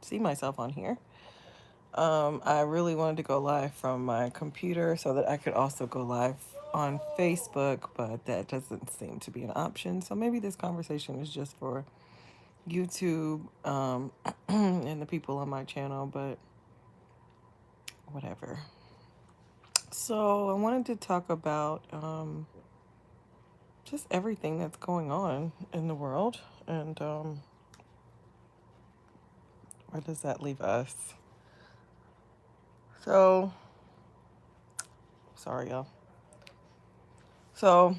see myself on here. I really wanted to go live from my computer so that I could also go live on Facebook, but that doesn't seem to be an option. So maybe this conversation is just for YouTube and the people on my channel, but whatever. So I wanted to talk about just everything that's going on in the world and where does that leave us? So, sorry, y'all. So,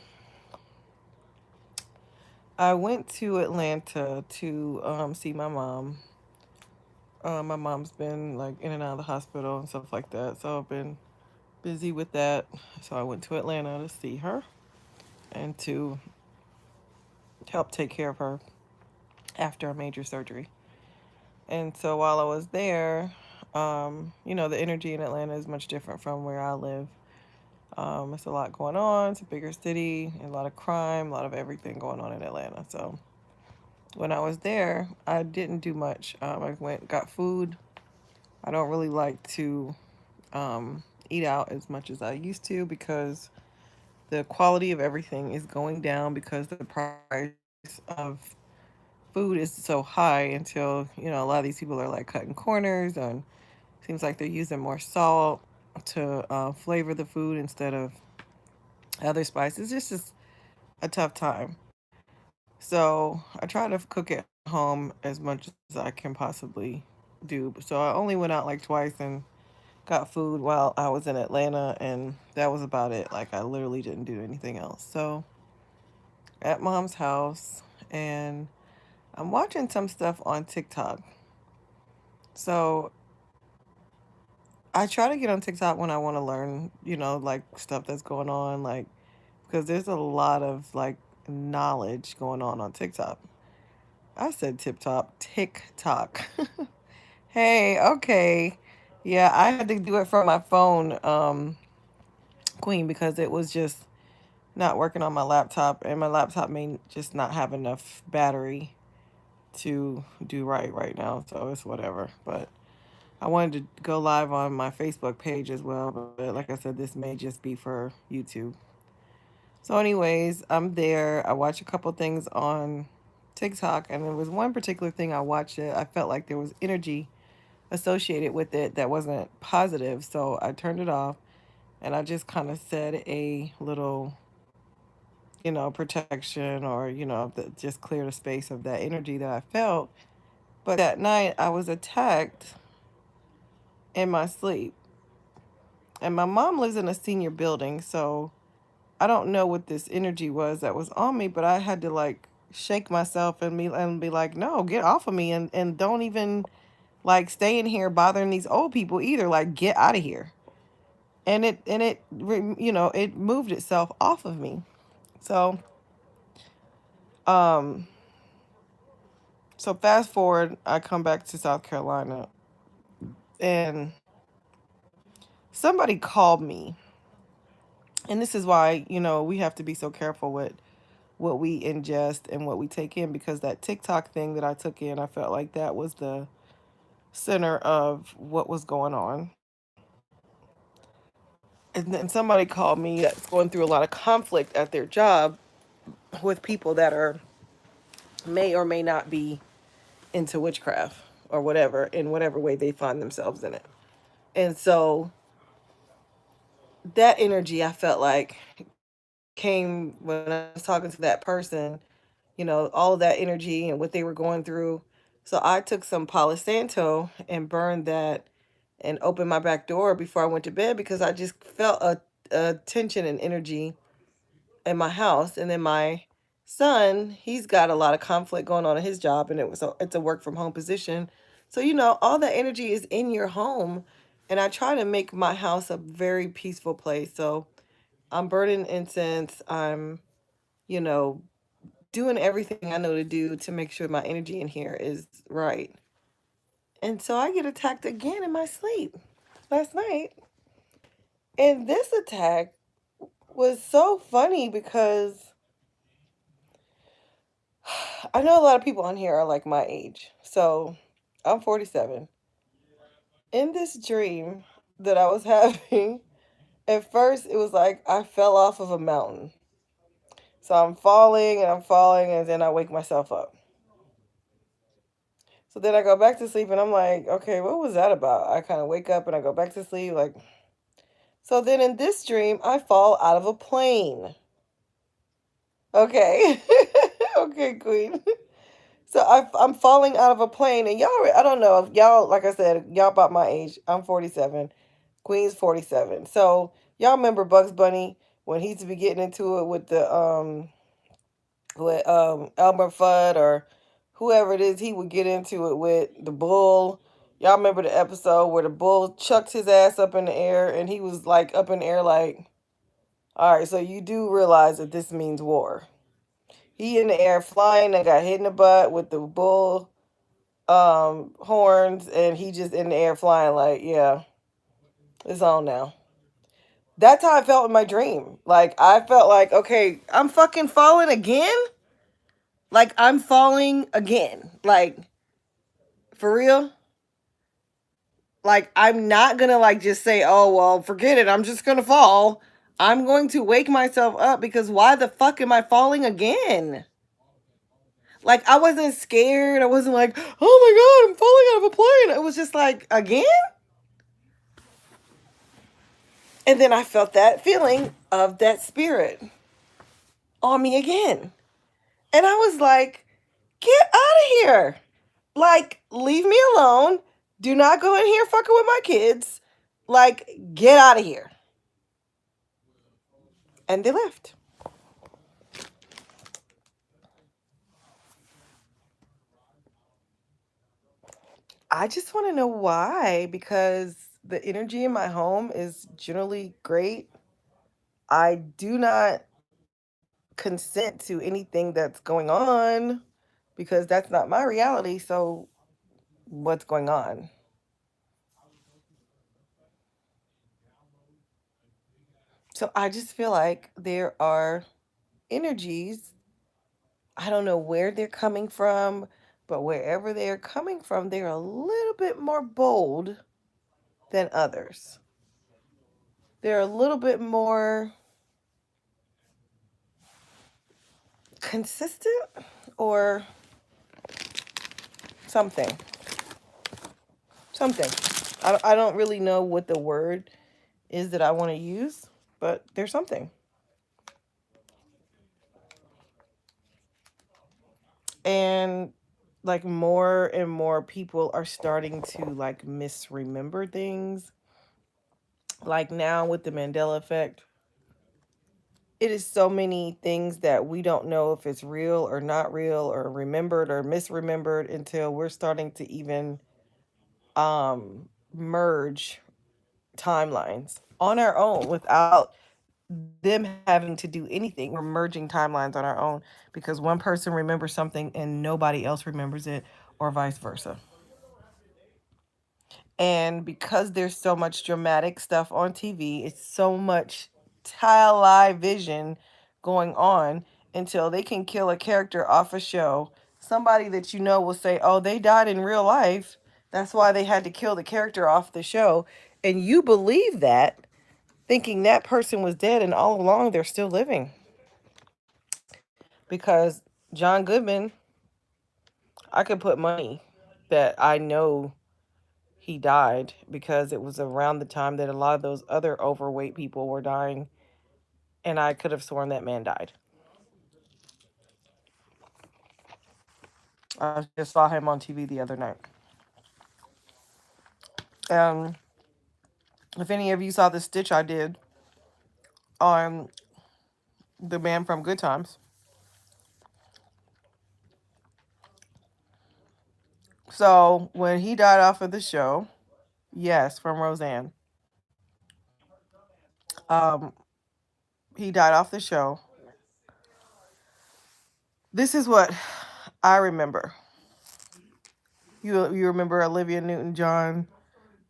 I went to Atlanta to see my mom. My mom's been like in and out of the hospital and stuff like that. So I've been busy with that. So I went to Atlanta to see her and to help take care of her after a major surgery. And so while I was there, the energy in Atlanta is much different from where I live. It's a lot going on. It's a bigger city, a lot of crime, a lot of everything going on in Atlanta. So when I was there, I didn't do much. I went, got food. I don't really like to eat out as much as I used to because the quality of everything is going down because the price of food is so high until, a lot of these people are like cutting corners and seems like they're using more salt to flavor the food instead of other spices. It's just a tough time. So I try to cook at home as much as I can possibly do. So I only went out like twice and got food while I was in Atlanta, and that was about it. Like I literally didn't do anything else. So at mom's house, and I'm watching some stuff on TikTok. So I try to get on TikTok when I want to learn, like stuff that's going on, like because there's a lot of like knowledge going on TikTok. I said tip top, TikTok. Hey, okay. Yeah, I had to do it from my phone, Queen, because it was just not working on my laptop, and my laptop may just not have enough battery to do right now, so it's whatever. But I wanted to go live on my Facebook page as well, but like I said, this may just be for YouTube. So, anyways, I'm there. I watch a couple things on TikTok, and there was one particular thing I watched that I felt like there was energy associated with it that wasn't positive, so I turned it off and I just kind of said a little, protection or, just clear the space of that energy that I felt. But that night I was attacked in my sleep. And my mom lives in a senior building, so I don't know what this energy was that was on me, but I had to like shake myself and be like, no, get off of me and don't even like stay in here bothering these old people either. Like get out of here. And it moved itself off of me. So um so fast forward, I come back to South Carolina, and somebody called me. And this is why, we have to be so careful with what we ingest and what we take in, because that TikTok thing that I took in, I felt like that was the center of what was going on. And then somebody called me that's going through a lot of conflict at their job with people that are may or may not be into witchcraft or whatever, in whatever way they find themselves in it. And so that energy, I felt like, came when I was talking to that person, all of that energy and what they were going through. So I took some Palo Santo and burned that and opened my back door before I went to bed because I just felt a tension and energy in my house. And then my son, he's got a lot of conflict going on in his job, and it's a work from home position. So all that energy is in your home, and I try to make my house a very peaceful place. So I'm burning incense. I'm you know doing everything I know to do to make sure my energy in here is right. And so I get attacked again in my sleep last night. And this attack was so funny because I know a lot of people on here are like my age. So I'm 47. In this dream that I was having, at first it was like I fell off of a mountain. So I'm falling, and then I wake myself up. So then I go back to sleep and I'm like, okay, what was that about? I kind of wake up and I go back to sleep. Like, so then in this dream, I fall out of a plane. Okay. Okay, Queen. So I'm falling out of a plane, and y'all, I don't know if y'all, like I said, y'all about my age. I'm 47. Queen's 47. So y'all remember Bugs Bunny when he used to be getting into it with Elmer Fudd or whoever it is he would get into it with the bull. Y'all remember the episode where the bull chucked his ass up in the air and he was like up in the air like, all right, so you do realize that this means war. He in the air flying and got hit in the butt with the bull horns, and he just in the air flying like, yeah, it's on now. That's how I felt in my dream. Like I felt like, okay, I'm fucking falling again. Like I'm falling again. Like for real. Like I'm not gonna like just say, oh well, forget it. I'm just gonna fall. I'm going to wake myself up because why the fuck am I falling again? Like I wasn't scared. I wasn't like, oh my god, I'm falling out of a plane. It was just like again. And then I felt that feeling of that spirit on me again. And I was like, get out of here. Like, leave me alone. Do not go in here fucking with my kids. Like, get out of here. And they left. I just want to know why, because the energy in my home is generally great. I do not consent to anything that's going on because that's not my reality. So, what's going on? So, I just feel like there are energies. I don't know where they're coming from, but wherever they're coming from, they're a little bit more bold than others. They're a little bit more consistent or something. Something. I don't really know what the word is that I want to use, but there's something. And like more and more people are starting to like misremember things. Like now with the Mandela Effect, it is so many things that we don't know if it's real or not real or remembered or misremembered until we're starting to even merge timelines on our own without them having to do anything. We're merging timelines on our own because one person remembers something and nobody else remembers it, or vice versa. And because there's so much dramatic stuff on TV, it's so much television going on until they can kill a character off a show. Somebody that you know will say, oh, they died in real life. That's why they had to kill the character off the show. And you believe that, thinking that person was dead and all along they're still living. Because John Goodman, I could put money that I know he died because it was around the time that a lot of those other overweight people were dying, and I could have sworn that man died. I just saw him on TV the other night. Um, if any of you saw the stitch I did on the man from Good Times, so when he died off of the show, yes, from Roseanne, um, he died off the show. This is what I remember. You remember Olivia Newton-John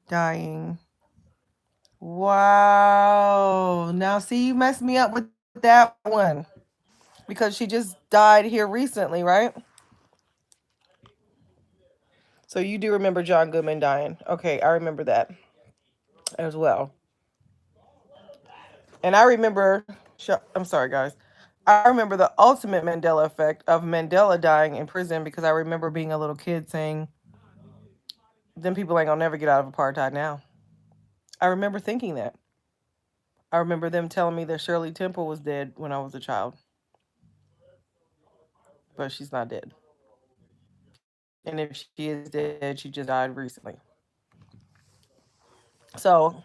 dying? Wow. Now see, you messed me up with that one because she just died here recently, right? So you do remember John Goodman dying? Okay, I remember that as well. And I remember, I'm sorry, guys. I remember the ultimate Mandela effect of Mandela dying in prison because I remember being a little kid saying, them people ain't gonna never get out of apartheid now. I remember thinking that. I remember them telling me that Shirley Temple was dead when I was a child, but she's not dead. And if she is dead, she just died recently. So,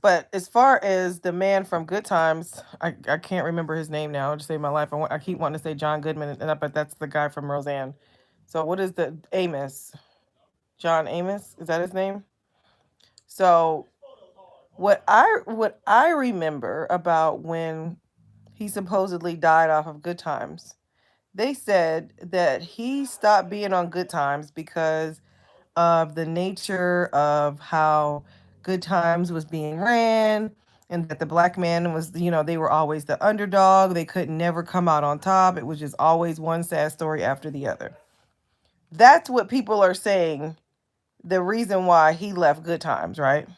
but as far as the man from Good Times, I can't remember his name now. To save my life, I keep wanting to say John Goodman, but that's the guy from Roseanne. So what is the Amos? John Amos, is that his name? So what I remember about when he supposedly died off of Good Times, they said that he stopped being on Good Times because of the nature of how Good Times was being ran, and that the black man was, they were always the underdog. They could never come out on top. It was just always one sad story after the other. That's what people are saying, the reason why he left Good Times, right?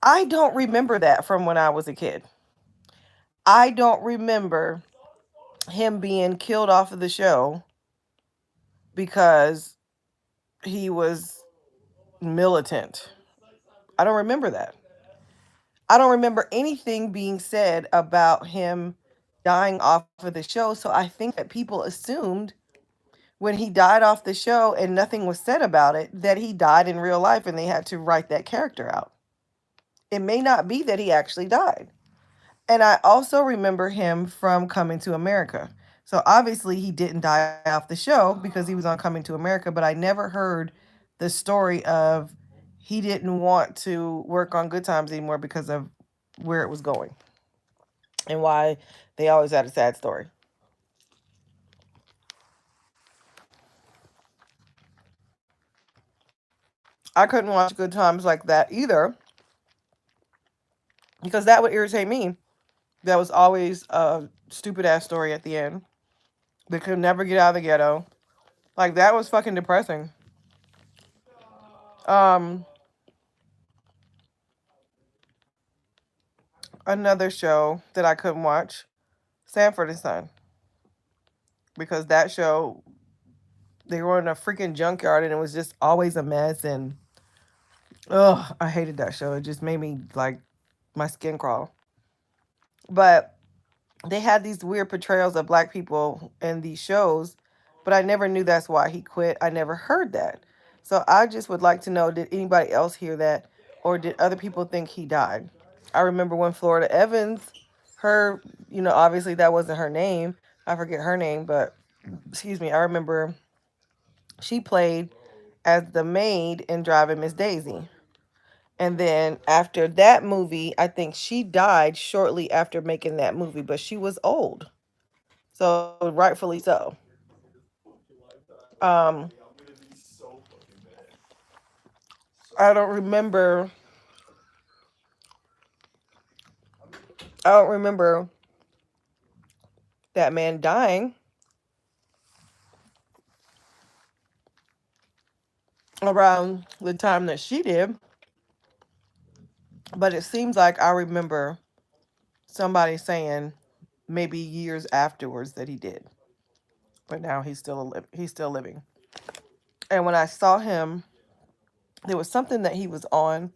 I don't remember that from when I was a kid. I don't remember him being killed off of the show because he was militant. I don't remember that. I don't remember anything being said about him dying off of the show. So I think that people assumed when he died off the show and nothing was said about it, that he died in real life and they had to write that character out. It may not be that he actually died. And I also remember him from Coming to America. So obviously he didn't die off the show because he was on Coming to America, but I never heard the story of he didn't want to work on Good Times anymore because of where it was going and why they always had a sad story. I couldn't watch Good Times like that either because that would irritate me. That was always a stupid ass story at the end. They could never get out of the ghetto. Like that was fucking depressing. Um, Another show that I couldn't watch, Sanford and Son, because that show they were in a freaking junkyard and it was just always a mess and ugh, I hated that show. It just made me like my skin crawl. But they had these weird portrayals of black people in these shows, but I never knew that's why he quit. I never heard that. So I just would like to know, did anybody else hear that or did other people think he died? I remember when Florida Evans, her, obviously that wasn't her name. I forget her name, but excuse me, I remember she played as the maid in Driving Miss Daisy. And then after that movie, I think she died shortly after making that movie, but she was old. So rightfully so. Um, I don't remember. I don't remember that man dying around the time that she did, but it seems like I remember somebody saying maybe years afterwards that he did. But now he's still living. And when I saw him, there was something that he was on.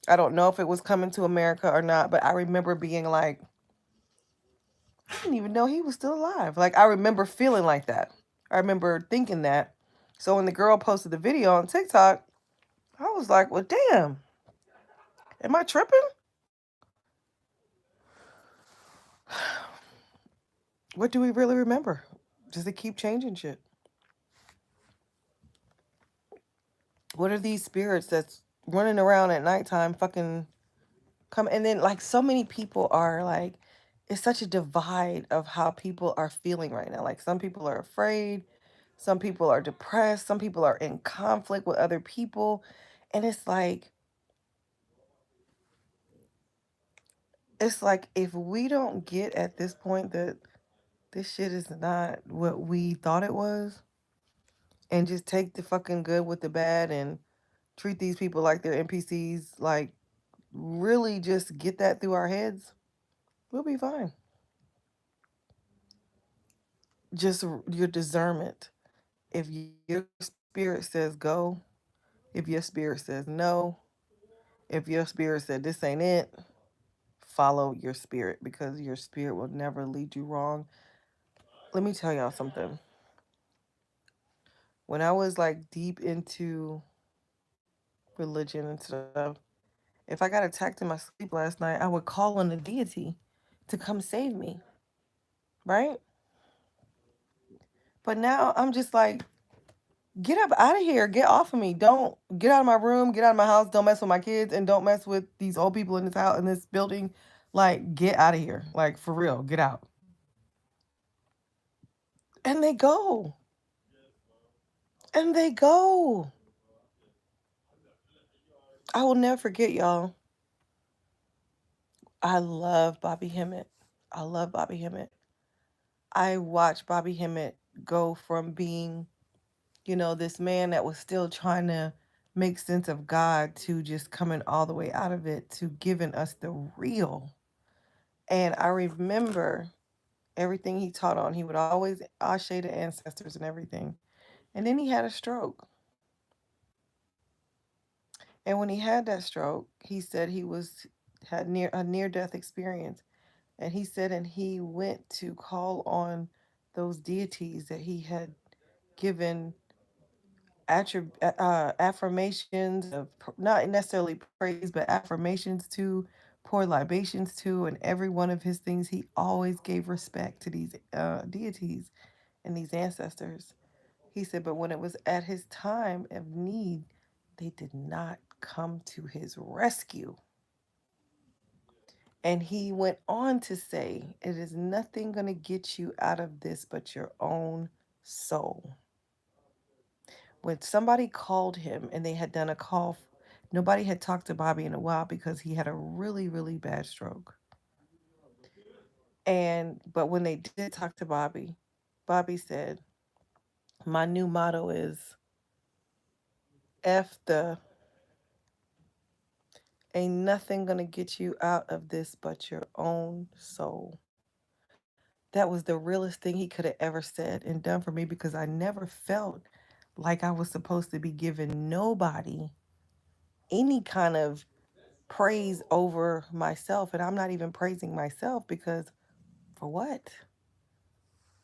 I don't know if it was Coming to America or not, but I remember being like, I didn't even know he was still alive. Like I remember feeling like that. I remember thinking that. So when the girl posted the video on TikTok, I was like, well, damn, am I tripping? What do we really remember? Does it keep changing shit? What are these spirits that's running around at nighttime fucking come? And then, like, so many people are like, it's such a divide of how people are feeling right now. Like, some people are afraid, some people are depressed, some people are in conflict with other people. And it's like if we don't get at this point that this shit is not what we thought it was, and just take the fucking good with the bad and treat these people like they're NPCs, like really just get that through our heads, we'll be fine. Just your discernment. If your spirit says go, if your spirit says no, if your spirit said this ain't it, follow your spirit because your spirit will never lead you wrong. Let me tell y'all something. When I was like deep into religion and stuff, if I got attacked in my sleep last night, I would call on the deity to come save me, right? But now I'm just like, get up out of here, get off of me. Don't get out of my room, get out of my house, don't mess with my kids, and don't mess with these old people in this house in this building. Like, get out of here. Like for real, get out. And they go. And they go. I will never forget, y'all. I love Bobby Hemmett. I love Bobby Hemmett. I watched Bobby Hemmett go from being, this man that was still trying to make sense of God to just coming all the way out of it to giving us the real. And I remember everything he taught on. He would always ashe the ancestors and everything. And then he had a stroke. And when he had that stroke, he said he had a near death experience. And he said, and he went to call on those deities that he had given affirmations of not necessarily praise, but affirmations to, pour libations to, and every one of his things, he always gave respect to these deities and these ancestors. He said, but when it was at his time of need, they did not come to his rescue. And he went on to say, it is nothing going to get you out of this but your own soul. When somebody called him and they had done a call, nobody had talked to Bobby in a while because he had a really, really bad stroke. But when they did talk to Bobby, Bobby said, my new motto is F the ain't nothing gonna get you out of this but your own soul. That was the realest thing he could have ever said and done for me because I never felt like I was supposed to be giving nobody any kind of praise over myself. And I'm not even praising myself because for what?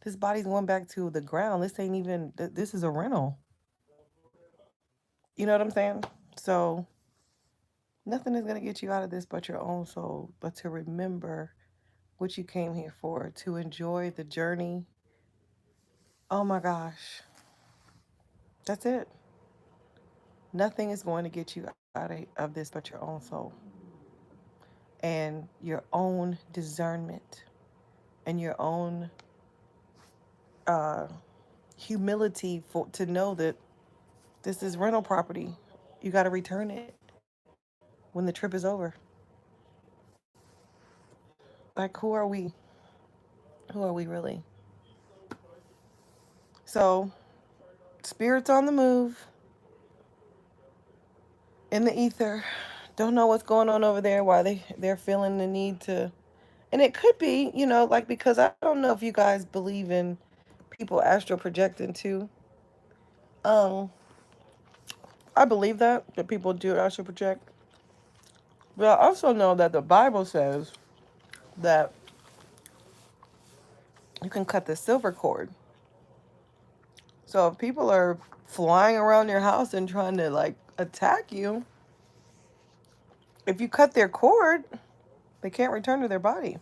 This body's going back to the ground. This ain't even, this is a rental. You know what I'm saying? So nothing is going to get you out of this but your own soul, but to remember what you came here for, to enjoy the journey. Oh my gosh. That's it. Nothing is going to get you out of this but your own soul and your own discernment and your own uh, humility to know that this is rental property. You got to return it when the trip is over. Like, who are we? Who are we really? So, spirits on the move, in the ether. Don't know what's going on over there, why they're feeling the need to. And it could be, like, because I don't know if you guys believe in people astral projecting too. Um, I believe that people do astral project. But I also know that the Bible says that you can cut the silver cord. So if people are flying around your house and trying to like attack you, if you cut their cord, they can't return to their body.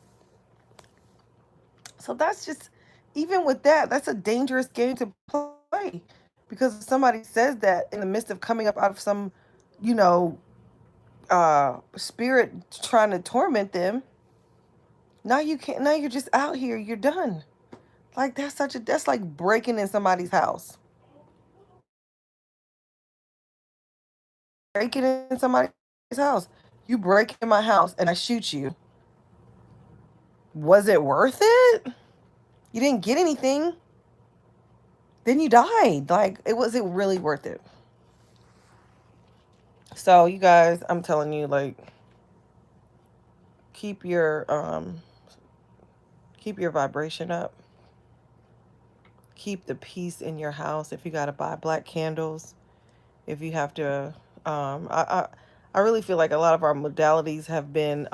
So that's just, even with that, that's a dangerous game to play. Because if somebody says that in the midst of coming up out of some, you know, spirit trying to torment them, now you can't, now you're just out here, you're done. Like that's like breaking in somebody's house. Breaking in somebody's house. You break in my house and I shoot you. Was it worth it? You didn't get anything. then you died. Like, it wasn't really worth it. So you guys, I'm telling you, like, keep your keep your vibration up. Keep the peace in your house. If you gotta buy black candles, if you have to, I really feel like a lot of our modalities have been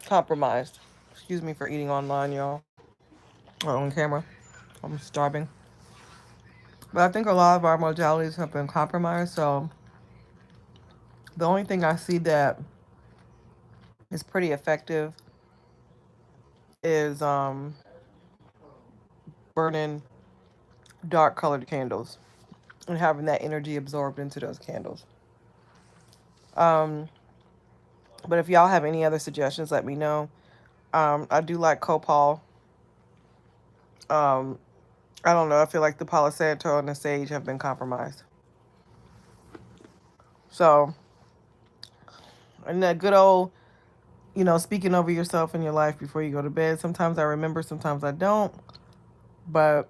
compromised. Excuse me for eating online, y'all, or on camera. I'm starving. But I think a lot of our modalities have been compromised. So the only thing I see that is pretty effective is burning dark colored candles and having that energy absorbed into those candles. Um, but if y'all have any other suggestions, let me know. I do like copal. Um, I don't know. I feel like the Palo Santo and the sage have been compromised. So, and that good old, speaking over yourself in your life before you go to bed. Sometimes I remember, sometimes I don't. But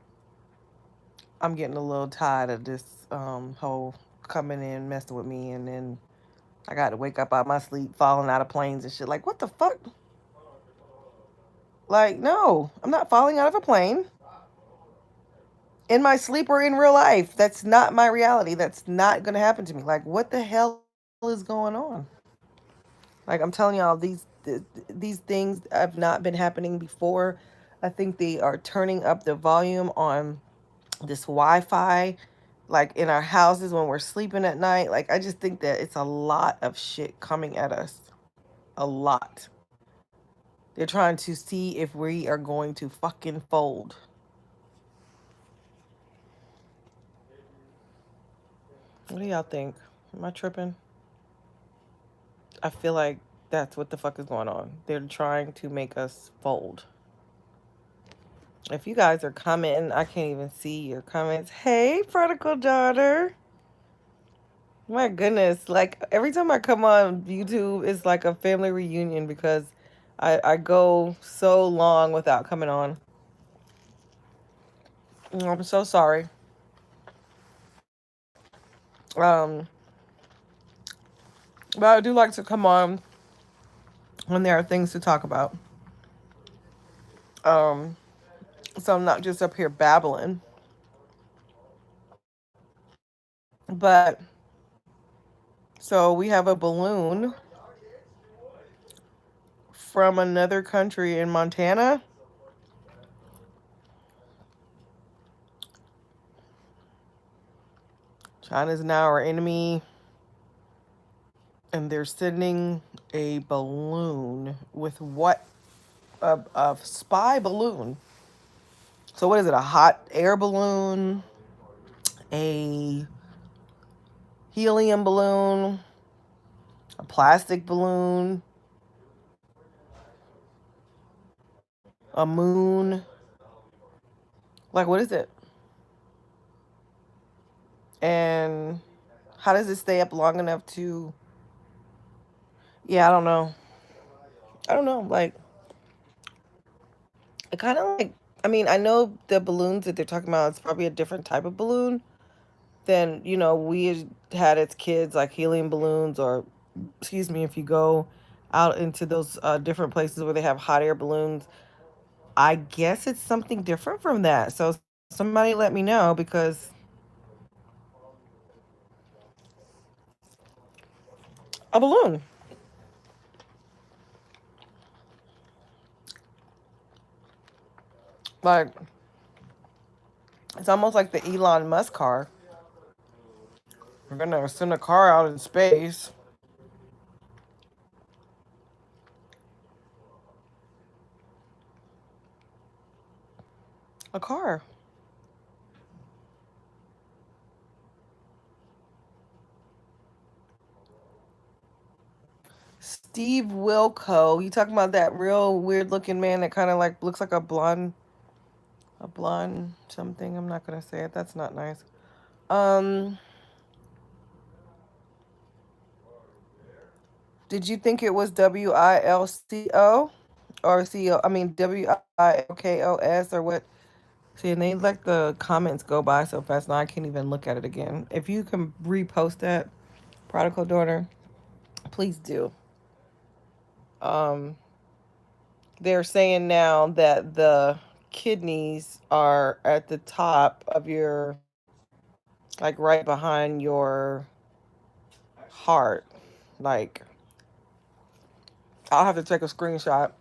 I'm getting a little tired of this whole coming in, messing with me, and then I got to wake up out my sleep, falling out of planes and shit. Like, what the fuck? Like, no, I'm not falling out of a plane in my sleep or in real life. That's not my reality. That's not going to happen to me. Like, what the hell is going on? Like, I'm telling y'all, these things have not been happening before. I think they are turning up the volume on this Wi-Fi, like in our houses when we're sleeping at night. Like, I just think that it's a lot of shit coming at us. A lot. They're trying to see if we are going to fucking fold. What do y'all think? Am I tripping? I feel like that's what the fuck is going on. They're trying to make us fold. If you guys are commenting, I can't even see your comments. Hey, prodigal daughter. My goodness. Like, every time I come on YouTube, it's like a family reunion because I go so long without coming on. I'm so sorry. Um, but I do like to come on when there are things to talk about. Um, so I'm not just up here babbling. But so we have a balloon from another country in Montana. China's now our enemy, and they're sending a balloon with what? A spy balloon. So what is it? A hot air balloon, a helium balloon, a plastic balloon, a moon. Like, what is it? And how does it stay up long enough to? Yeah, I don't know. I don't know. Like, it kind of like. I mean, I know the balloons that they're talking about. It's probably a different type of balloon than we had as kids, like helium balloons, or excuse me, if you go out into those different places where they have hot air balloons. I guess it's something different from that. So somebody let me know because a balloon. Like, it's almost like the Elon Musk car. We're gonna send a car out in space. A car. Steve Wilco. You talking about that real weird looking man that kind of like looks like a blonde something. I'm not gonna say it. That's not nice. Um, did you think it was Wilco or CO? I mean WILKOS or what? See, and they let the comments go by so fast now I can't even look at it again. If you can repost that, prodigal daughter, please do. Um, they're saying now that the kidneys are at the top of your, like right behind your heart. Like, I'll have to take a screenshot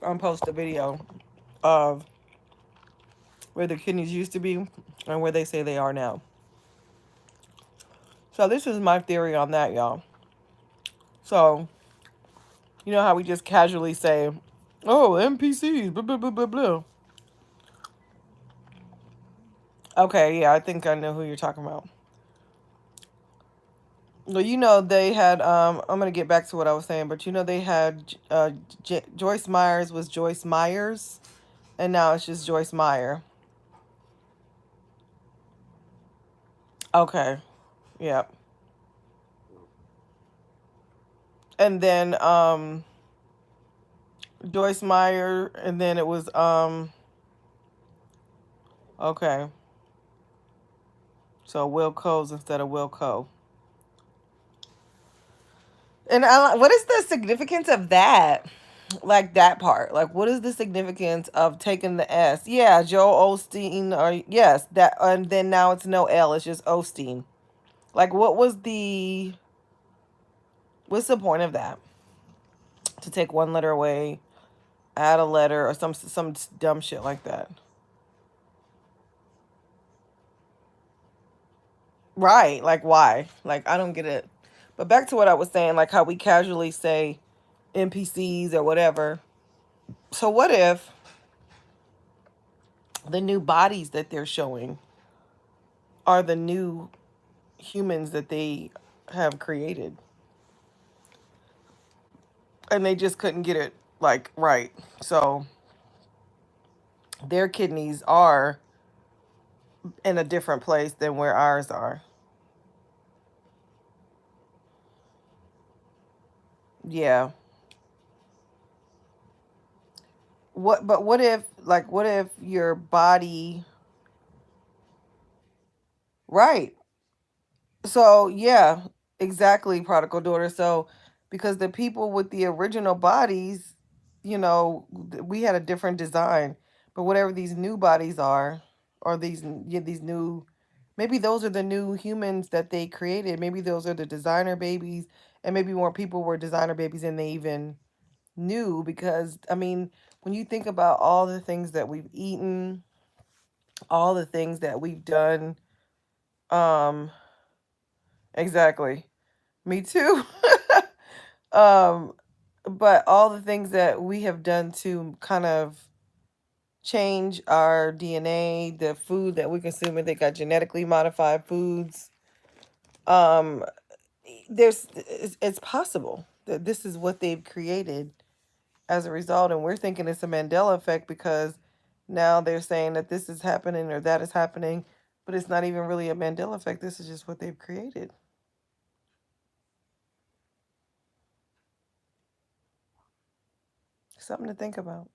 and post a video of where the kidneys used to be and where they say they are now. So this is my theory on that, y'all. So, you know how we just casually say, oh, NPCs, blah, blah, blah, blah, blah. Okay, yeah, I think I know who you're talking about. Well, you know, they had, I'm going to get back to what I was saying, but you know, they had, Joyce Myers was Joyce Myers, and now it's just Joyce Meyer. Okay, yep. And then, Joyce Meyer, and then it was, okay, so Will Coes instead of Will Co. And what is the significance of that? Like that part. Like, what is the significance of taking the S? Yeah, Joe Osteen, or yes, that, and then now it's no L, it's just Osteen. Like, what's the point of that? To take one letter away, add a letter, or some dumb shit like that. Right? Like, why? Like, I don't get it. But back to what I was saying, like how we casually say NPCs or whatever. So what if the new bodies that they're showing are the new humans that they have created, and they just couldn't get it like right? So their kidneys are in a different place than where ours are. Yeah. What if, like, what if your body, right? So yeah, exactly, prodigal daughter. So because the people with the original bodies, you know, we had a different design, but whatever these new bodies are, or these new, maybe those are the new humans that they created. Maybe those are the designer babies, and maybe more people were designer babies than they even knew. Because I mean, when you think about all the things that we've eaten, all the things that we've done, um, exactly. Me too. um, but all the things that we have done to kind of change our DNA, the food that we consume, and they got genetically modified foods. Um, it's possible that this is what they've created as a result, and we're thinking it's a Mandela effect because now they're saying that this is happening or that is happening, but it's not even really a Mandela effect. This is just what they've created. Something to think about.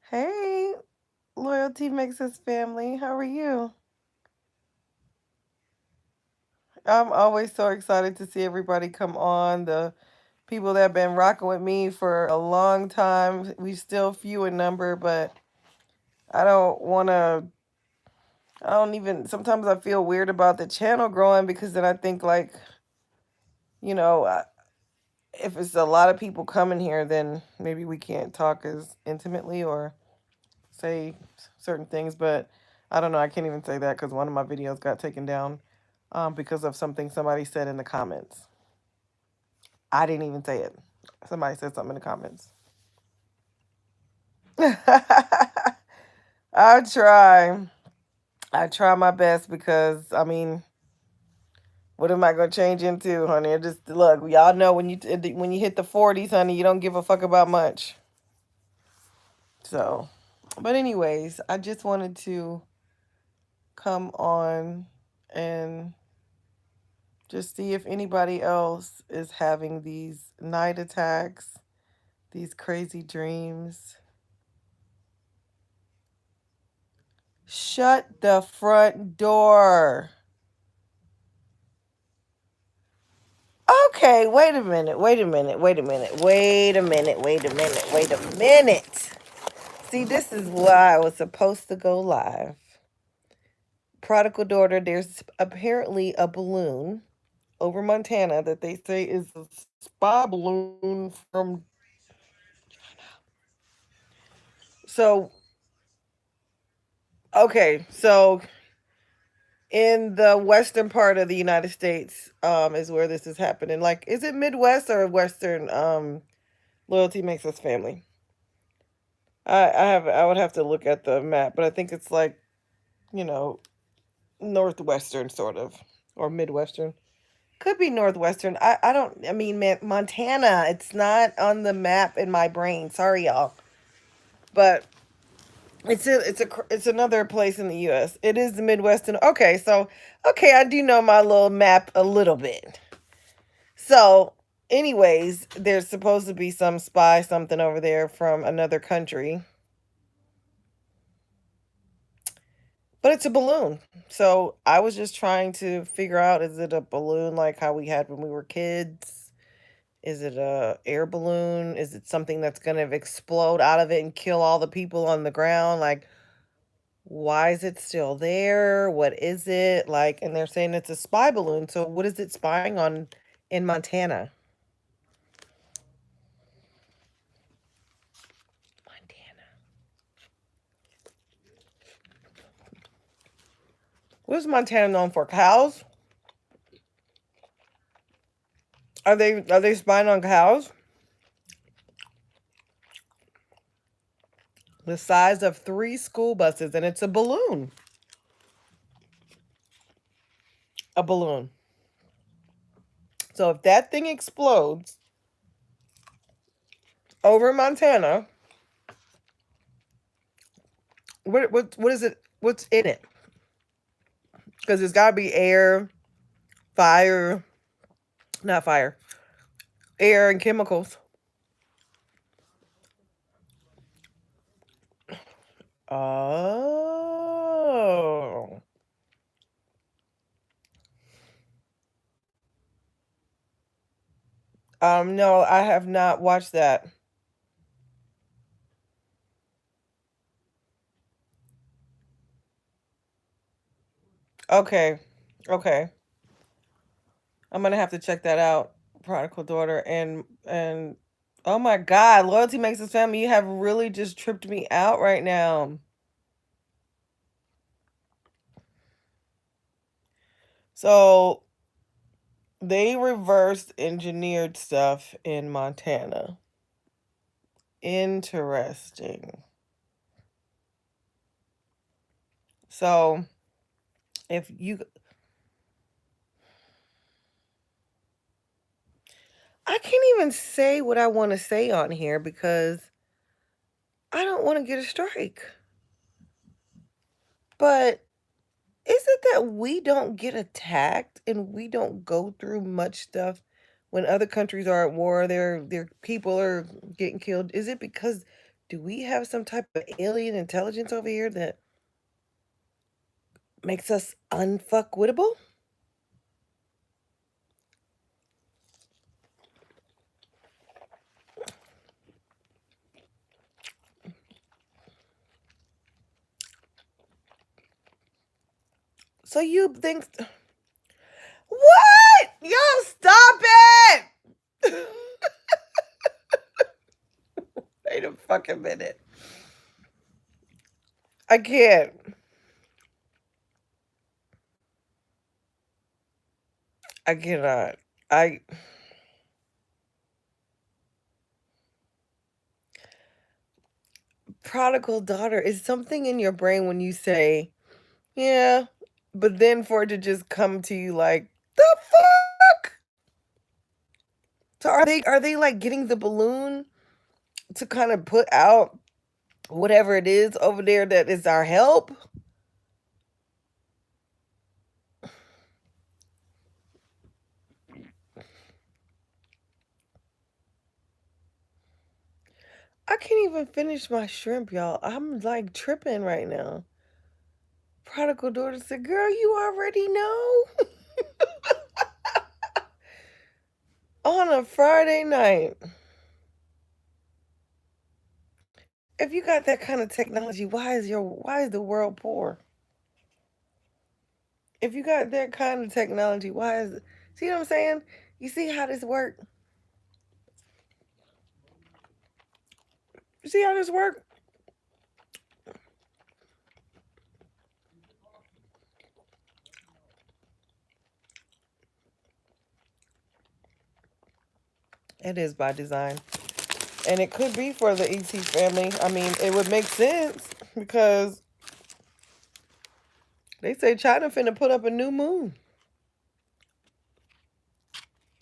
Hey, Loyalty makes us family. How are you? I'm always so excited to see everybody come on. The people that have been rocking with me for a long time. We still few in number, but I don't want to. I don't even. Sometimes I feel weird about the channel growing because then I think like, you know, if it's a lot of people coming here, then maybe we can't talk as intimately or say certain things. But I don't know. I can't even say that because one of my videos got taken down because of something somebody said in the comments. I didn't even say it. Somebody said something in the comments. I try. I try my best because I mean, what am I gonna change into, honey? I just look. Y'all know when you hit the 40s, honey, you don't give a fuck about much. So, but anyways, I just wanted to come on and just see if anybody else is having these night attacks, these crazy dreams. Shut the front door. Okay, wait a minute, wait a minute, wait a minute, wait a minute, wait a minute, wait a minute. See, this is why I was supposed to go live. Prodigal daughter, there's apparently a balloon over Montana that they say is a spy balloon from. So, okay, so in the western part of the United States, is where this is happening. Like, is it Midwest or Western? Loyalty makes us family. I would have to look at the map, but I think it's like, you know, northwestern sort of, or midwestern. Could be northwestern. I don't. I mean, Montana. It's not on the map in my brain. Sorry, y'all. But it's another place in the U.S. It is the Midwestern. Okay, so okay, I do know my little map a little bit. So, anyways, there's supposed to be some spy something over there from another country, but it's a balloon. So I was just trying to figure out: is it a balloon like how we had when we were kids? Is it a air balloon? Is it something that's gonna explode out of it and kill all the people on the ground? Like, why is it still there? What is it? Like, and they're saying it's a spy balloon. So what is it spying on in Montana? Montana. What is Montana known for? Cows? Are they spying on cows? The size of three school buses, and it's a balloon. A balloon. So if that thing explodes over Montana, what is it? What's in it? Because there's got to be air, fire, not fire, air and chemicals. Oh. No, I have not watched that. Okay. Okay. I'm gonna have to check that out. Prodigal daughter and oh my God, loyalty makes us family. You have really just tripped me out right now. So they reversed engineered stuff in Montana. Interesting. So if you, I can't even say what I want to say on here because I don't want to get a strike. But is it that we don't get attacked and we don't go through much stuff when other countries are at war, their people are getting killed? Is it because do we have some type of alien intelligence over here that makes us unfuckwittable? So you think what? Yo, stop it! Wait a fucking minute. I can't. I cannot. I prodigal daughter is something in your brain when you say, yeah, but then for it to just come to you like, the fuck? So are they like getting the balloon to kind of put out whatever it is over there that is our help? I can't even finish my shrimp, y'all. I'm like tripping right now. prodigal daughter said, "Girl, you already know." On a Friday night. If you got that kind of technology, why is the world poor? If you got that kind of technology, why is see what I'm saying? You see how this work? You see how this work? It is by design. And it could be for the ET family. I mean, it would make sense because they say China finna put up a new moon.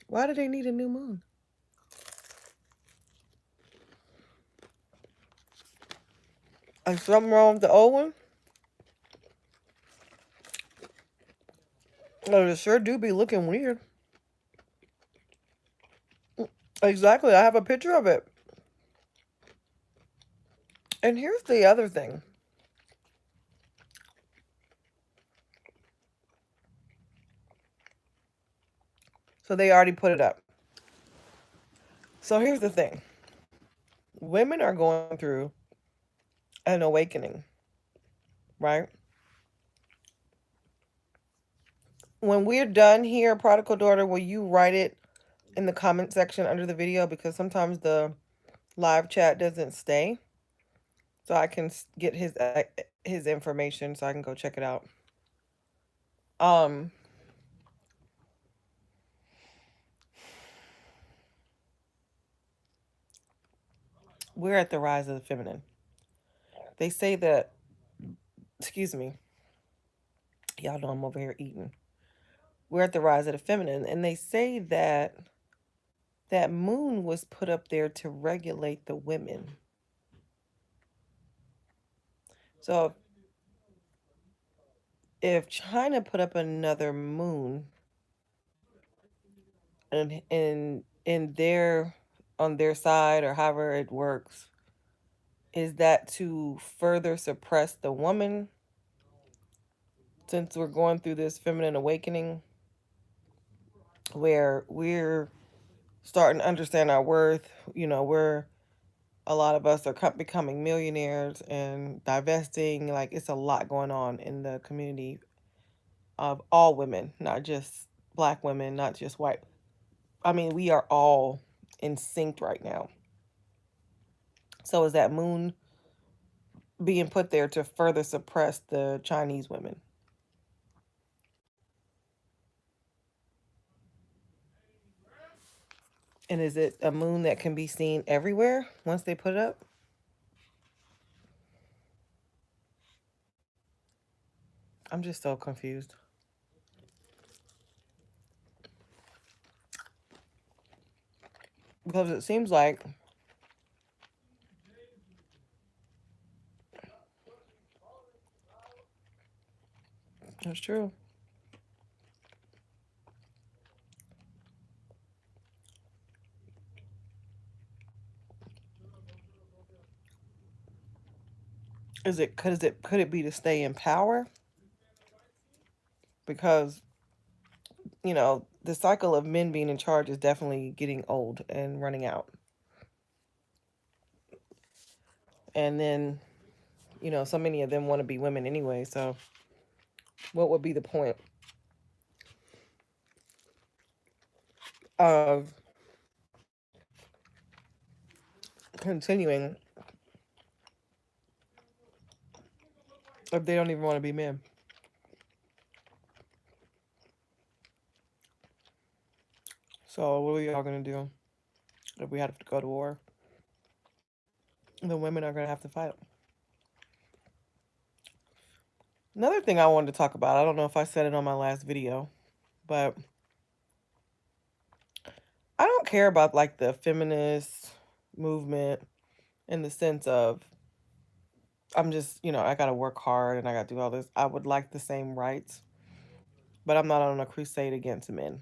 Why do they need a new moon? Is something wrong with the old one? Oh, it sure do be looking weird. Exactly. I have a picture of it. And here's the other thing. So they already put it up. So here's the thing. Women are going through an awakening, right? When we're done here, prodigal daughter, will you write it in the comment section under the video? Because sometimes the live chat doesn't stay. So I can get his information so I can go check it out. Um, we're at the rise of the feminine. They say that, excuse me, y'all know I'm over here eating. We're at the rise of the feminine, and they say that that moon was put up there to regulate the women. So if China put up another moon and in their on their side or however it works, is that to further suppress the woman since we're going through this feminine awakening where we're starting to understand our worth? We're a lot of us are becoming millionaires and divesting. Like, it's a lot going on in the community of all women, not just black women, not just white. I mean, we are all in sync right now. So is that moon being put there to further suppress the Chinese women? And is it a moon that can be seen everywhere once they put it up? I'm just so confused. Because it seems like it's true. Could it be to stay in power? Because, the cycle of men being in charge is definitely getting old and running out. And then, so many of them want to be women anyway, so what would be the point of continuing if they don't even want to be men? So what are y'all gonna do if we have to go to war? The women are gonna have to fight. Another thing I wanted to talk about, I don't know if I said it on my last video, but I don't care about like the feminist movement in the sense of I'm just, I gotta work hard and I gotta do all this. I would like the same rights, but I'm not on a crusade against men.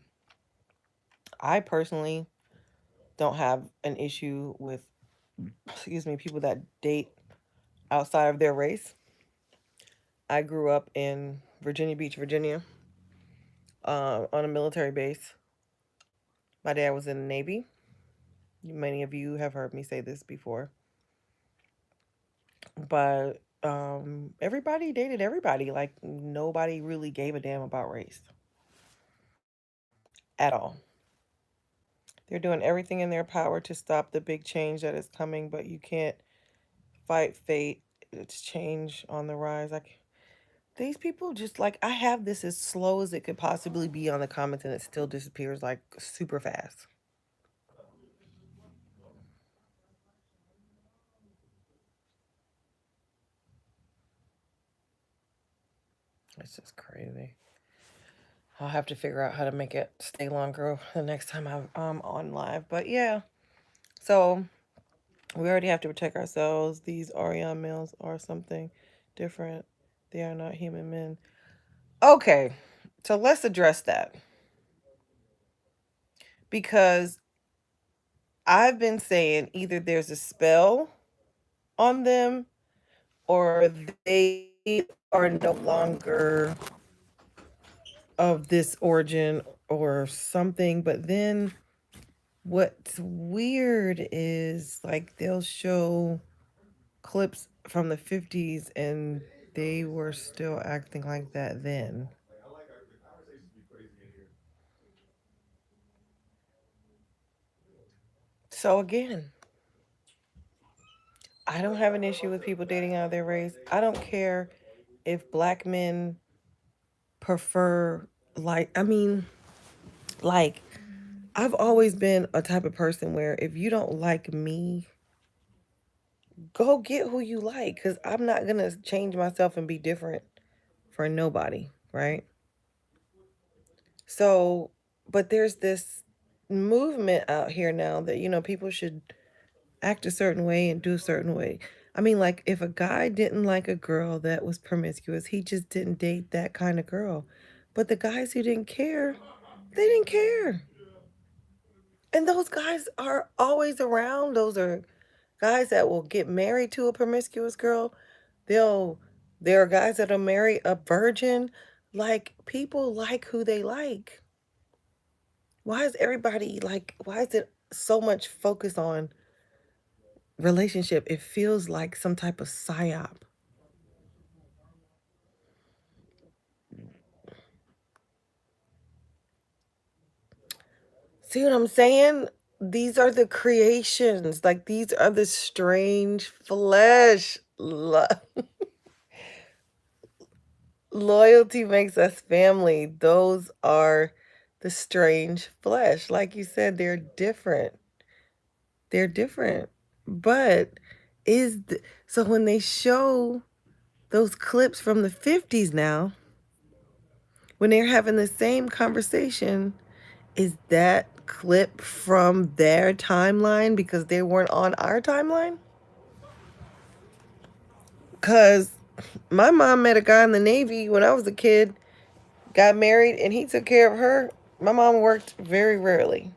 I personally don't have an issue with, excuse me, people that date outside of their race. I grew up in Virginia Beach, Virginia, on a military base. My dad was in the Navy. Many of you have heard me say this before, but everybody dated everybody. Like nobody really gave a damn about race at all. They're doing everything in their power to stop the big change that is coming, but you can't fight fate. It's change on the rise. Like these people just like I have this as slow as it could possibly be on the comments and it still disappears like super fast. It's just crazy. I'll have to figure out how to make it stay longer the next time I'm on live. But yeah, so we already have to protect ourselves. These Ariana males are something different. They are not human men. Okay, so let's address that because I've been saying either there's a spell on them or they are no longer of this origin or something. But then what's weird is like they'll show clips from the 50s and they were still acting like that then. So again, I don't have an issue with people dating out of their race. I don't care if black men prefer like I've always been a type of person where if you don't like me, go get who you like cuz I'm not going to change myself and be different for nobody, right? So, but there's this movement out here now that people should act a certain way and do a certain way. I mean, like if a guy didn't like a girl that was promiscuous, he just didn't date that kind of girl. But the guys who didn't care, they didn't care. And those guys are always around. Those are guys that will get married to a promiscuous girl. They'll there are guys that'll marry a virgin. Like people like who they like. Why is it so much focus on relationship? It feels like some type of psyop. See what I'm saying? These are the creations. Like these are the strange flesh. Loyalty makes us family. Those are the strange flesh. Like you said, they're different. They're different. But so when they show those clips from the 50s now, when they're having the same conversation, is that clip from their timeline because they weren't on our timeline? Because my mom met a guy in the Navy when I was a kid, got married, and he took care of her. My mom worked very rarely.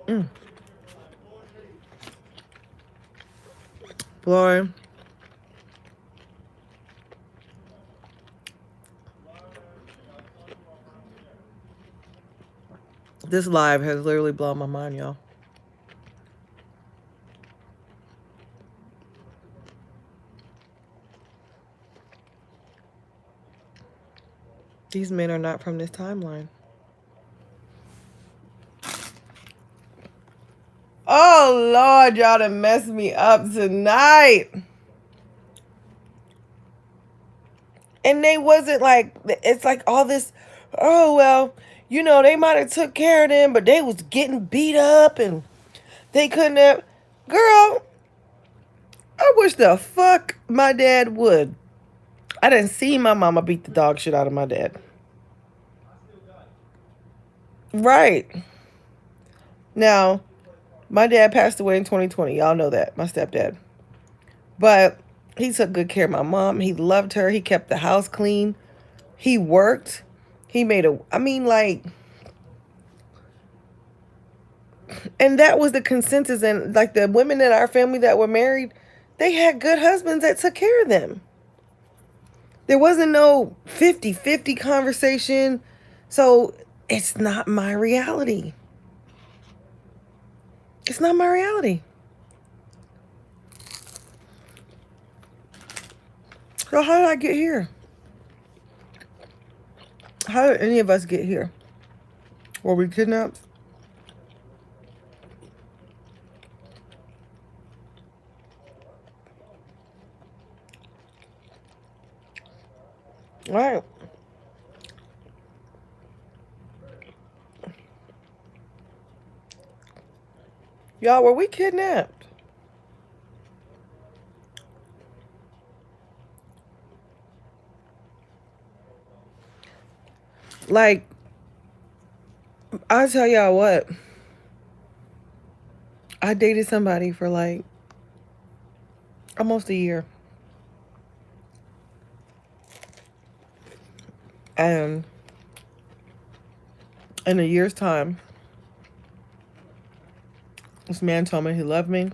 Mm. Boy, this live has literally blown my mind, y'all. These men are not from this timeline. Oh, Lord, y'all done messed me up tonight. And they wasn't like, it's like all this, oh, well, they might have took care of them, but they was getting beat up and they couldn't have. Girl, I wish the fuck my dad would. I didn't see my mama beat the dog shit out of my dad. Right. Now, my dad passed away in 2020. Y'all know that. My stepdad. But he took good care of my mom. He loved her. He kept the house clean. He worked. He made a, I mean, like, And that was the consensus. And like the women in our family that were married, they had good husbands that took care of them. There wasn't no 50-50 conversation. So it's not my reality. It's not my reality. So how did I get here? How did any of us get here? Were we kidnapped? All right. Y'all, were we kidnapped? Like, I tell y'all what, I dated somebody for like almost a year. And in a year's time, this man told me he loved me.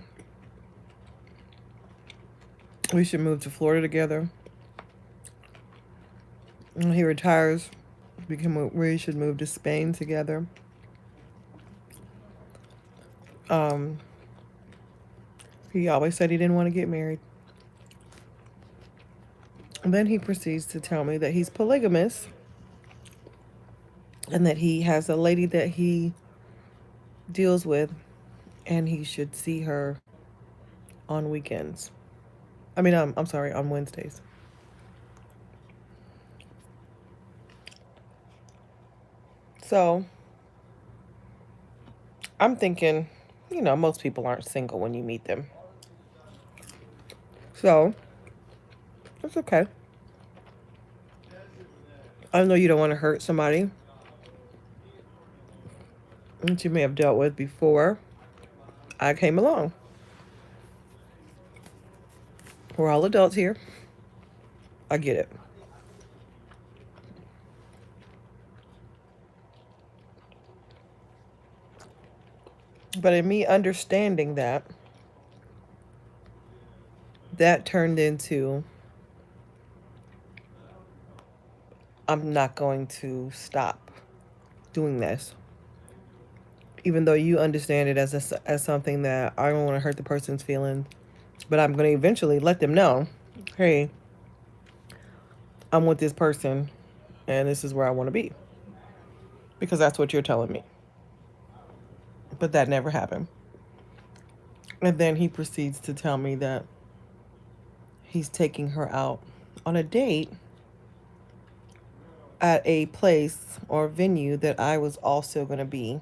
We should move to Florida together. When he retires, we should move to Spain together. Um, he always said he didn't want to get married. And then he proceeds to tell me that he's polygamous and that he has a lady that he deals with and he should see her on weekends. I'm sorry, on Wednesdays. So I'm thinking, most people aren't single when you meet them. So it's okay. I know you don't want to hurt somebody that you may have dealt with before I came along. We're all adults here. I get it. But in me understanding that, that turned into I'm not going to stop doing this. Even though you understand it as something that I don't want to hurt the person's feelings, but I'm going to eventually let them know, hey, I'm with this person and this is where I want to be. Because that's what you're telling me. But that never happened. And then he proceeds to tell me that he's taking her out on a date at a place or venue that I was also going to be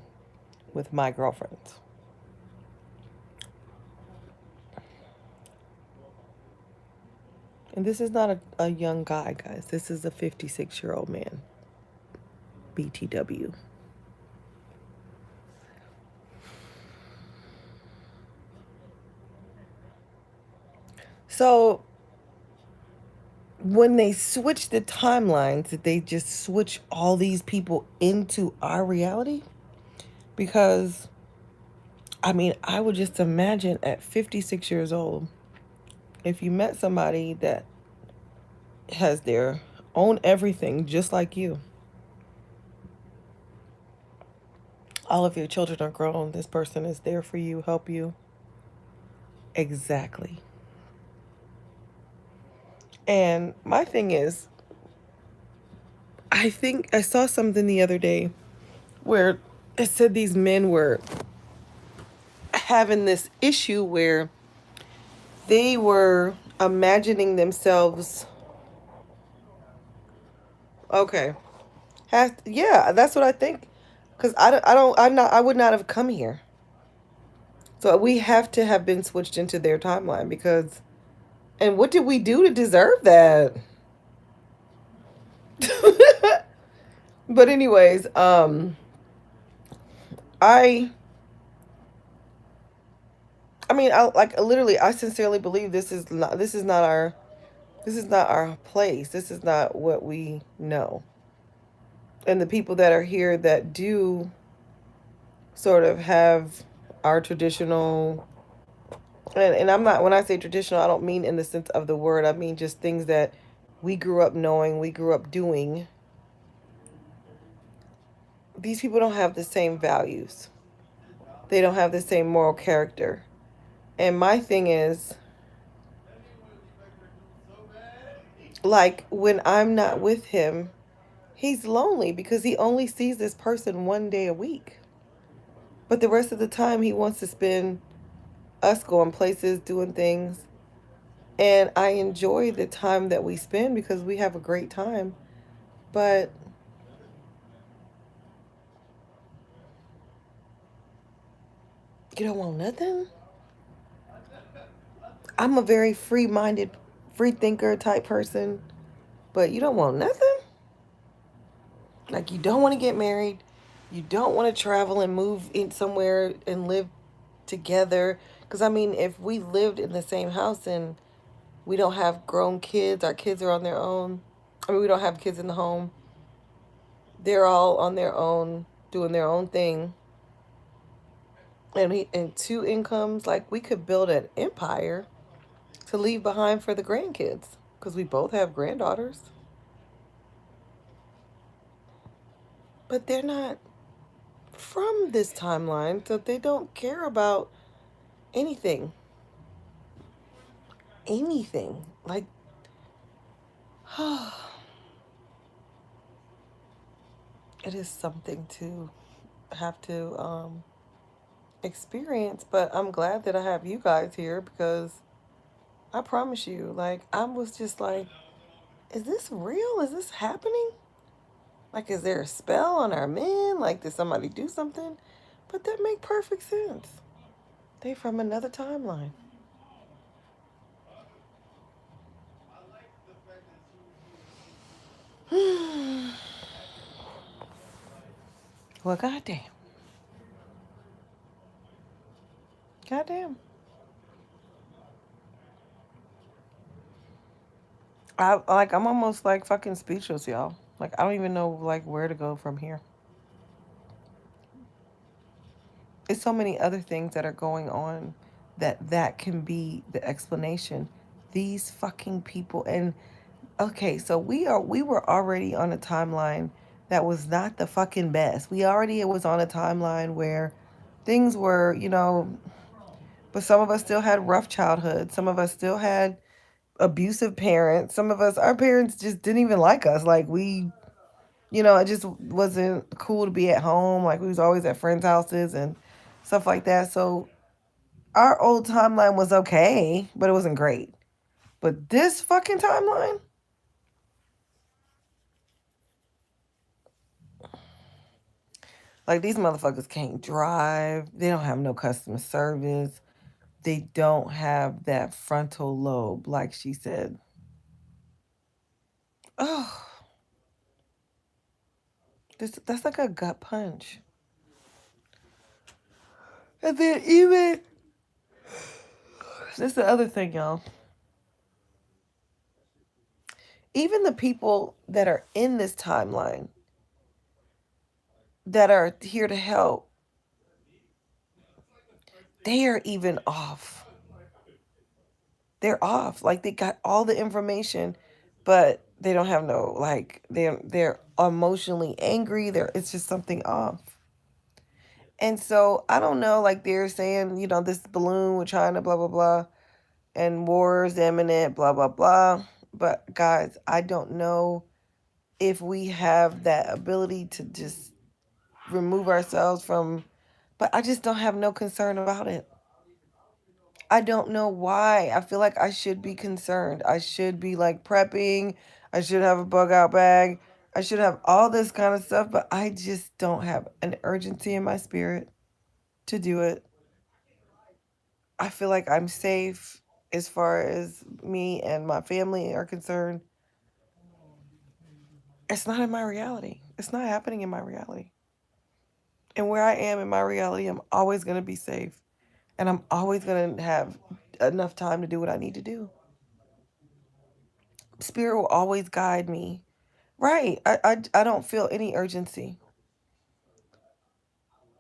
with my girlfriends. And this is not a young guy, guys. This is a 56-year-old man. BTW. So when they switch the timelines, did they just switch all these people into our reality? Because, I would just imagine at 56 years old, if you met somebody that has their own everything just like you, all of your children are grown, this person is there for you, help you. Exactly. And my thing is, I think I saw something the other day where it said these men were having this issue where they were imagining themselves. Okay. Yeah, that's what I think. Because I would not have come here. So we have to have been switched into their timeline because, and what did we do to deserve that? But anyways, I, I like literally, I sincerely believe this is not our place. This is not what we know. And the people that are here that do sort of have our traditional, and I'm not, when I say traditional, I don't mean in the sense of the word. I mean just things that we grew up knowing, we grew up doing. These people don't have the same values. They don't have the same moral character. And my thing is, like, when I'm not with him, he's lonely because he only sees this person one day a week. But the rest of the time, he wants to spend us going places, doing things. And I enjoy the time that we spend because we have a great time. But you don't want nothing? I'm a very free minded, free thinker type person. But you don't want nothing? Like, you don't want to get married. You don't want to travel and move in somewhere and live together. Because, I mean, if we lived in the same house and we don't have grown kids, our kids are on their own. I mean, we don't have kids in the home. They're all on their own, doing their own thing. And two incomes, like, we could build an empire to leave behind for the grandkids. Because we both have granddaughters. But they're not from this timeline, so they don't care about anything. Anything. Like, it is something to have to experience, but I'm glad that I have you guys here because I promise you, like, I was just like, is this real? Is this happening? Like, is there a spell on our men? Like, did somebody do something? But that make perfect sense. They from another timeline. Well, goddamn. Goddamn. I'm almost like fucking speechless, y'all. Like, I don't even know like where to go from here. It's so many other things that are going on that can be the explanation. These fucking people. And okay, so we were already on a timeline that was not the fucking best. We already was on a timeline where things were, but some of us still had rough childhood. Some of us still had abusive parents. Some of us, our parents just didn't even like us. Like, we, it just wasn't cool to be at home. Like, we was always at friends' houses and stuff like that. So our old timeline was okay, but it wasn't great. But this fucking timeline, like, these motherfuckers can't drive. They don't have no customer service. They don't have that frontal lobe, like she said. Oh, that's like a gut punch. And then even this is the other thing, y'all. Even the people that are in this timeline that are here to help, they are even off. They're off. Like, they got all the information, but they don't have no, like, they're emotionally angry. It's just something off. And so I don't know, like, they're saying, this balloon with China, blah blah blah, and war is imminent, blah blah blah. But guys, I don't know if we have that ability to just remove ourselves from, but I just don't have no concern about it. I don't know why. I feel like I should be concerned. I should be like prepping. I should have a bug out bag. I should have all this kind of stuff, but I just don't have an urgency in my spirit to do it. I feel like I'm safe as far as me and my family are concerned. It's not in my reality. It's not happening in my reality. And where I am in my reality, I'm always going to be safe. And I'm always going to have enough time to do what I need to do. Spirit will always guide me. Right. I don't feel any urgency.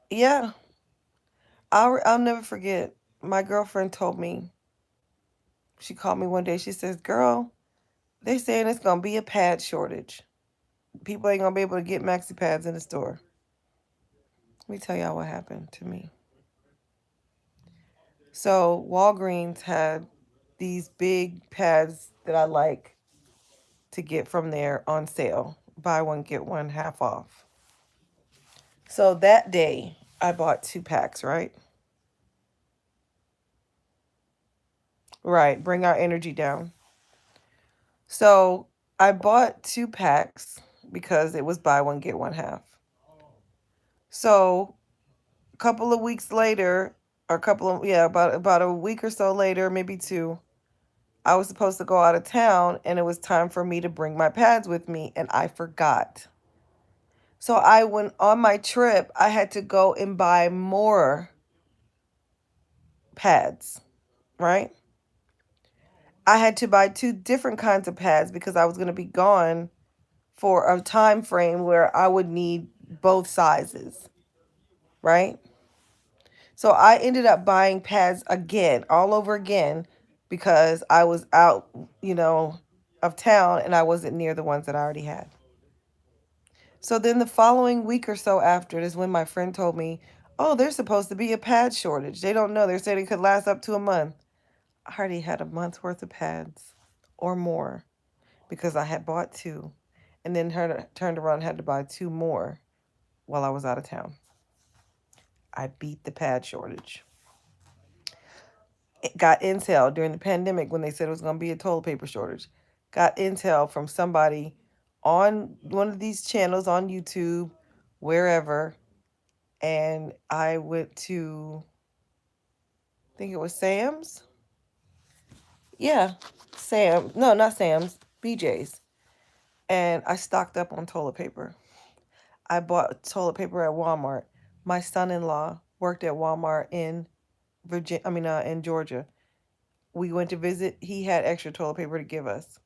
Yeah. I'll never forget. My girlfriend told me, she called me one day. She says, "Girl, they saying it's gonna be a pad shortage. People ain't gonna be able to get maxi pads in the store." Let me tell y'all what happened to me. So Walgreens had these big pads that I like to get from there on sale. Buy one, get one half off. So that day I bought 2 packs, right? Right, bring our energy down. So I bought 2 packs because it was buy one, get one half. So a couple of weeks later, or a couple of, yeah, about a week or so later, maybe two, I was supposed to go out of town and it was time for me to bring my pads with me and I forgot. So I went on my trip, I had to go and buy more pads, right? I had to buy 2 different kinds of pads because I was going to be gone for a time frame where I would need both sizes, right? So I ended up buying pads again, all over again, because I was out, you know, of town and I wasn't near the ones that I already had. So then the following week or so after is when my friend told me, "Oh, there's supposed to be a pad shortage. They don't know. They're saying it could last up to a month." I already had a month's worth of pads or more because I had bought two and then turned around and had to buy two more while I was out of town. I beat the pad shortage. It got intel during the pandemic when they said it was going to be a toilet paper shortage. Got intel from somebody on one of these channels on YouTube, wherever, and I went to, I think it was Sam's. Yeah, Sam. No, not Sam's. BJ's. And I stocked up on toilet paper. I bought toilet paper at Walmart. My son-in-law worked at Walmart in Virginia. I mean, in Georgia. We went to visit. He had extra toilet paper to give us.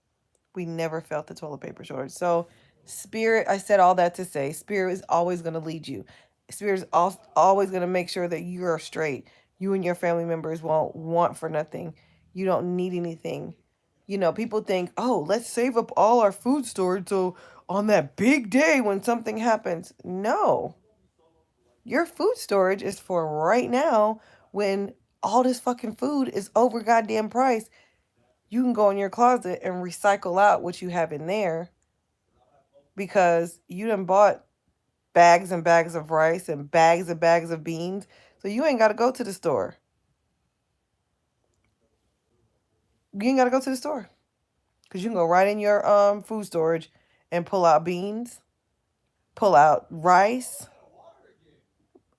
We never felt the toilet paper shortage. So, Spirit, I said all that to say, Spirit is always going to lead you. Spirit is always going to make sure that you are straight. You and your family members won't want for nothing. You don't need anything. You know, people think, oh, let's save up all our food storage so on that big day when something happens. No, your food storage is for right now when all this fucking food is over goddamn price. You can go in your closet and recycle out what you have in there because you done bought bags and bags of rice and bags of beans. So you ain't got to go to the store. You ain't got to go to the store because you can go right in your food storage and pull out beans, pull out rice.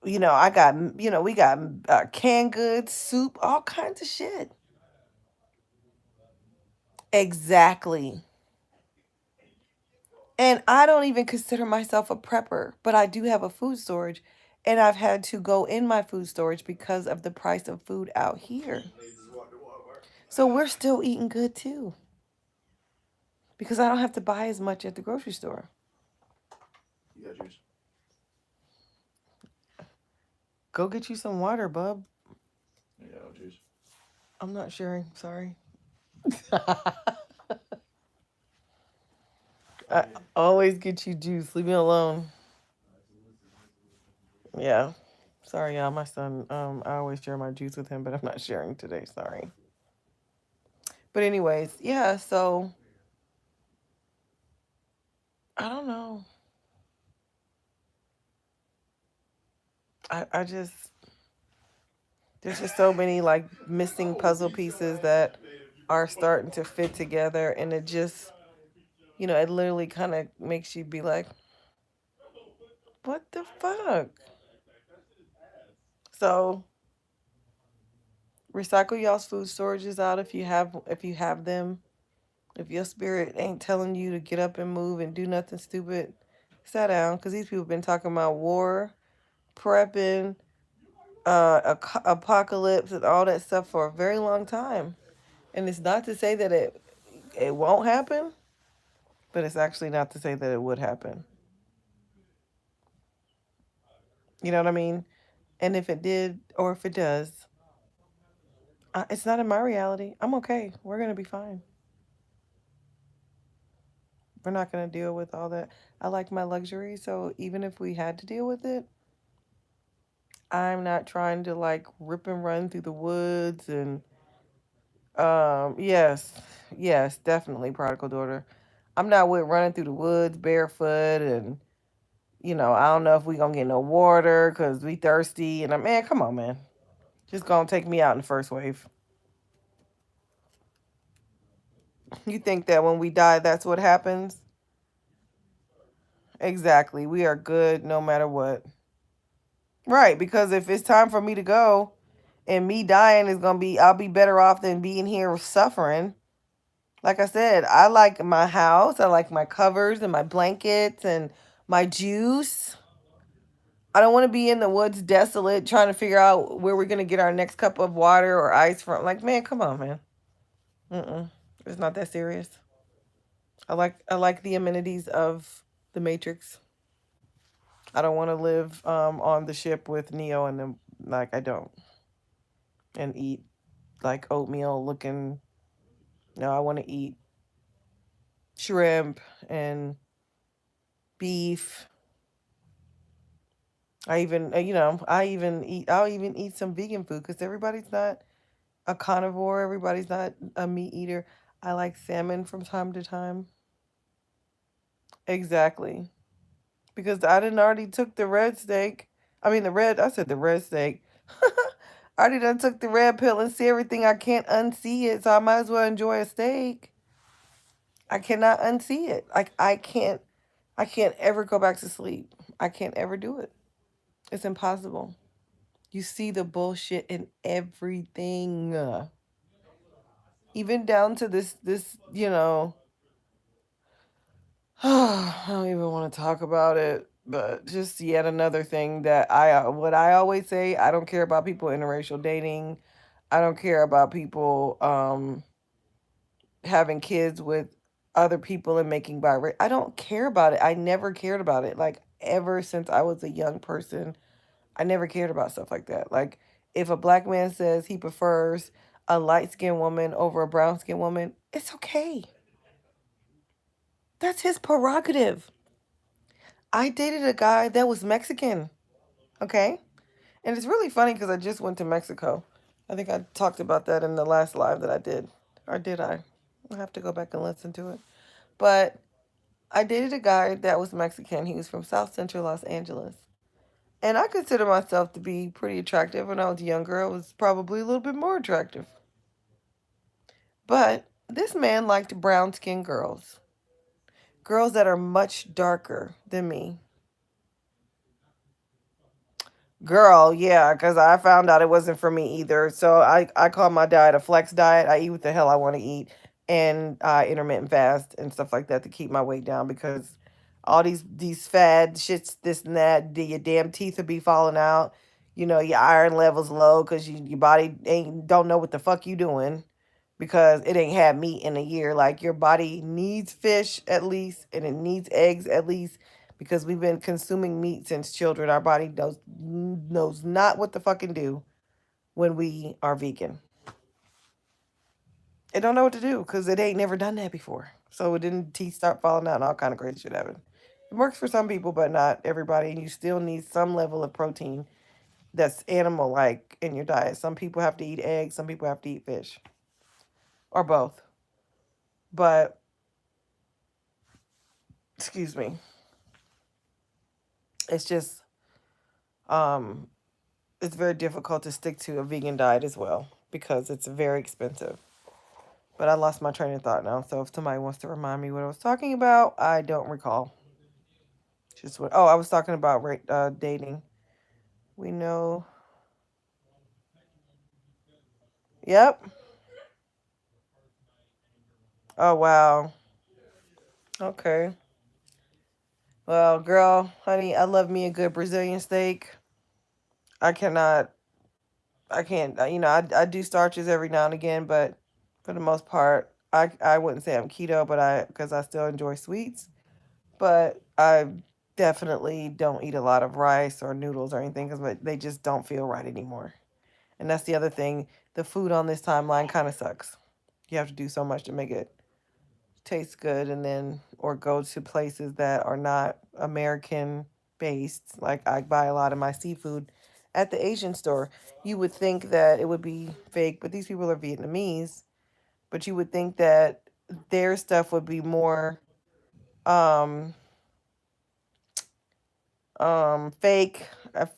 You know, we got canned goods, soup, all kinds of shit. Exactly. And I don't even consider myself a prepper, but I do have a food storage. And I've had to go in my food storage because of the price of food out here. So we're still eating good too because I don't have to buy as much at the grocery store. You got juice? Go get you some water, bub. Yeah, juice. I'm not sharing. Sorry. I always get you juice. Leave me alone. Yeah. Sorry, y'all. My son, I always share my juice with him, but I'm not sharing today. Sorry. But anyways, yeah, so I don't know. I just there's just so many like missing puzzle pieces that are starting to fit together and it just it literally kind of makes you be like, what the fuck? So recycle y'all's food storages out if you have them. If your spirit ain't telling you to get up and move and do nothing stupid, sit down because these people have been talking about war, prepping, apocalypse, and all that stuff for a very long time. And it's not to say that it won't happen, but it's actually not to say that it would happen. You know what I mean? And if it did, or if it does, it's not in my reality. I'm okay. We're going to be fine. We're not going to deal with all that. I like my luxury. So even if we had to deal with it, I'm not trying to like rip and run through the woods and yes. Yes, definitely prodigal daughter. I'm not with running through the woods barefoot and I don't know if we gonna get no water because we thirsty and man, come on, man. Just gonna take me out in the first wave. You think that when we die that's what happens? Exactly. We are good no matter what. Right, because if it's time for me to go and me dying is gonna be I'll be better off than being here suffering. Like I said, I like my house, I like my covers and my blankets and my juice. I don't want to be in the woods desolate trying to figure out where we're gonna get our next cup of water or ice from. Like, man, come on, man. Mm-mm. It's not that serious. I like the amenities of the Matrix. I don't want to live on the ship with Neo and them. Like I don't, and eat like oatmeal looking. No, I want to eat shrimp and beef. I'll even eat some vegan food because everybody's not a carnivore. Everybody's not a meat eater. I like salmon from time to time. Exactly. Because I didn't already took the red steak. I said the red steak. I already done took the red pill and see everything. I can't unsee it, so I might as well enjoy a steak. I cannot unsee it. Like I can't ever go back to sleep. I can't ever do it. It's impossible. You see the bullshit in everything. Even down to this, I don't even want to talk about it, but just yet another thing that what I always say, I don't care about people interracial dating. I don't care about people having kids with other people and making I don't care about it. I never cared about it. Like ever since I was a young person, I never cared about stuff like that. Like if a black man says he prefers a light-skinned woman over a brown-skinned woman, it's okay. That's his prerogative. I dated a guy that was Mexican, okay? And it's really funny because I just went to Mexico. I think I talked about that in the last live that I did. Or did I? I'll have to go back and listen to it. But I dated a guy that was Mexican. He was from South Central Los Angeles. And I consider myself to be pretty attractive. When I was younger, I was probably a little bit more attractive. But this man liked brown skinned girls, girls that are much darker than me. Girl, yeah, because I found out it wasn't for me either. So I call my diet a flex diet. I eat what the hell I want to eat and intermittent fast and stuff like that to keep my weight down because all these fad shits, this and that, your damn teeth will be falling out. Your iron level's low because your body ain't don't know what the fuck you doing because it ain't had meat in a year. Like your body needs fish at least and it needs eggs at least because we've been consuming meat since children. Our body knows not what to fucking do when we are vegan. It don't know what to do because it ain't never done that before. So it didn't teeth start falling out and all kind of crazy shit happen. It works for some people, but not everybody. And you still need some level of protein that's animal like in your diet. Some people have to eat eggs, some people have to eat fish. Or both. But excuse me. It's just um it's very difficult to stick to a vegan diet as well because it's very expensive. But I lost my train of thought now, so if somebody wants to remind me what I was talking about, I don't recall. Just what? Oh, I was talking about dating. We know. Yep. Oh wow. Okay. Well, girl, honey, I love me a good Brazilian steak. I cannot. I can't. I do starches every now and again, but for the most part, I wouldn't say I'm keto, but I because I still enjoy sweets. But I definitely don't eat a lot of rice or noodles or anything because they just don't feel right anymore. And that's the other thing. The food on this timeline kind of sucks. You have to do so much to make it taste good, and then or go to places that are not American based. Like I buy a lot of my seafood at the Asian store. You would think that it would be fake, but these people are Vietnamese. But you would think that their stuff would be more um fake,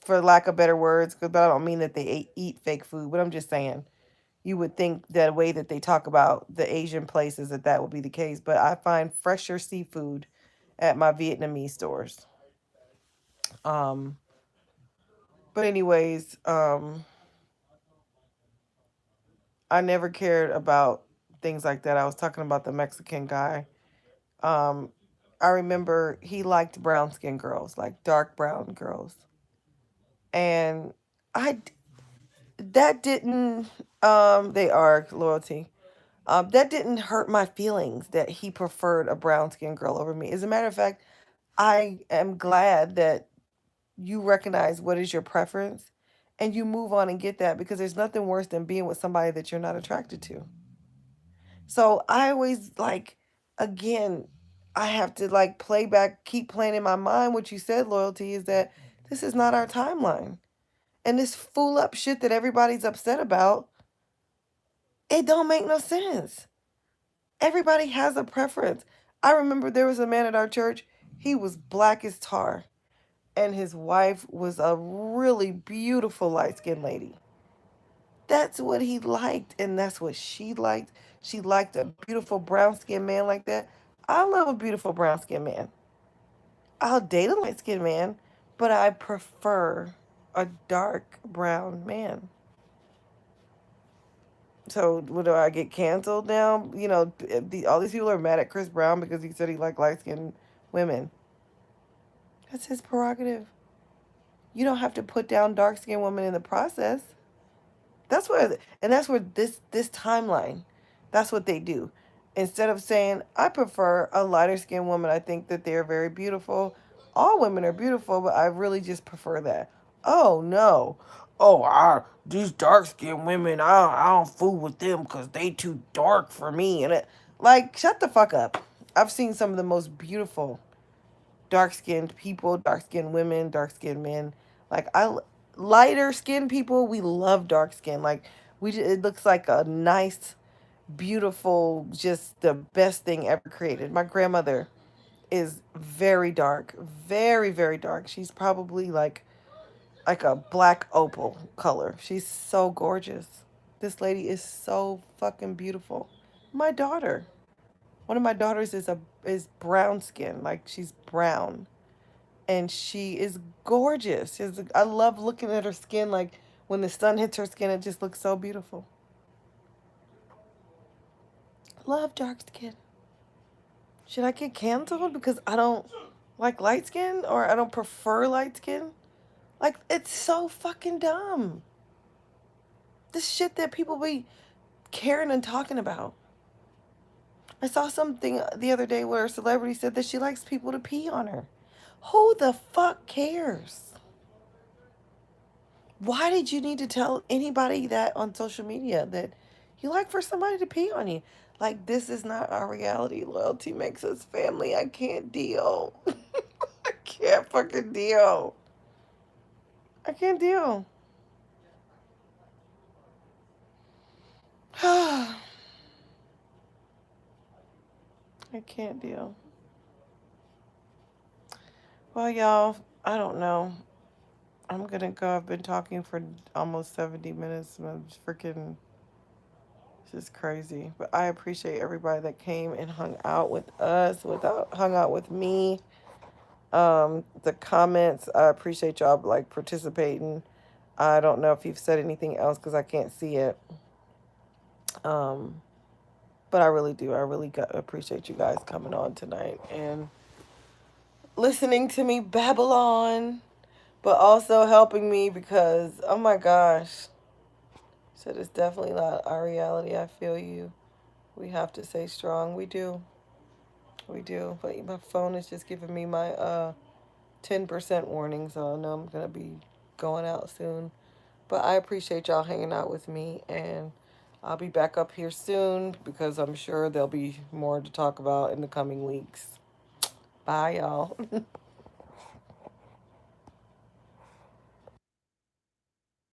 for lack of better words, because I don't mean that they eat fake food, but I'm just saying you would think that way that they talk about the Asian places that that would be the case. But I find fresher seafood at my Vietnamese stores. Um, but anyways, I never cared about things like that. I was talking about the Mexican guy. Um, I remember he liked brown skinned girls, like dark brown girls, and I that didn't. They are loyalty. That didn't hurt my feelings that he preferred a brown skinned girl over me. As a matter of fact, I am glad that you recognize what is your preference and you move on and get that, because there's nothing worse than being with somebody that you're not attracted to. So I always like, again, I have to like play back, keep playing in my mind what you said, loyalty, is that this is not our timeline. And this fool up shit that everybody's upset about, it don't make no sense. Everybody has a preference. I remember there was a man at our church, he was black as tar, and his wife was a really beautiful light skinned lady. That's what he liked, and that's what she liked. She liked a beautiful brown skinned man like that. I love a beautiful brown skinned man. I'll date a light skinned man, but I prefer a dark brown man. So, what do I get canceled now? All these people are mad at Chris Brown because he said he liked light skinned women. That's his prerogative. You don't have to put down dark skinned women in the process. That's where this timeline, that's what they do. Instead of saying, I prefer a lighter skinned woman, I think that they're very beautiful. All women are beautiful, but I really just prefer that. Oh no. Oh, these dark skinned women, I don't fool with them because they too dark for me. Like, shut the fuck up. I've seen some of the most beautiful dark skinned people, dark skinned women, dark skinned men. Like lighter skinned people, we love dark skin. Like it looks like a nice, beautiful, just the best thing ever created. My grandmother is very dark, very very dark. She's probably like a black opal color. She's so gorgeous. This lady is so fucking beautiful. My daughter, one of my daughters is brown skin, like she's brown, and she is gorgeous. I love looking at her skin. Like when the sun hits her skin, it just looks so beautiful. Love dark skin. Should I get canceled because I don't like light skin, or I don't prefer light skin? Like, it's so fucking dumb. This shit that people be caring and talking about. I saw something the other day where a celebrity said that she likes people to pee on her. Who the fuck cares? Why did you need to tell anybody that on social media that you like for somebody to pee on you? Like, this is not our reality. Loyalty makes us family. I can't deal. I can't fucking deal. I can't deal. I can't deal. Well, y'all, I don't know. I'm gonna go. I've been talking for almost 70 minutes. And I'm just freaking. This is crazy. But I appreciate everybody that came and hung out with us, hung out with me. The comments, I appreciate y'all like participating. I don't know if you've said anything else because I can't see it. Um, but I really do. I really appreciate you guys coming on tonight and listening to me babble on, but also helping me because, oh my gosh, so it's definitely not our reality. I feel you. We have to stay strong. We do. We do. But my phone is just giving me my 10% warning, so I know I'm going to be going out soon. But I appreciate y'all hanging out with me, and I'll be back up here soon because I'm sure there'll be more to talk about in the coming weeks. Bye, y'all.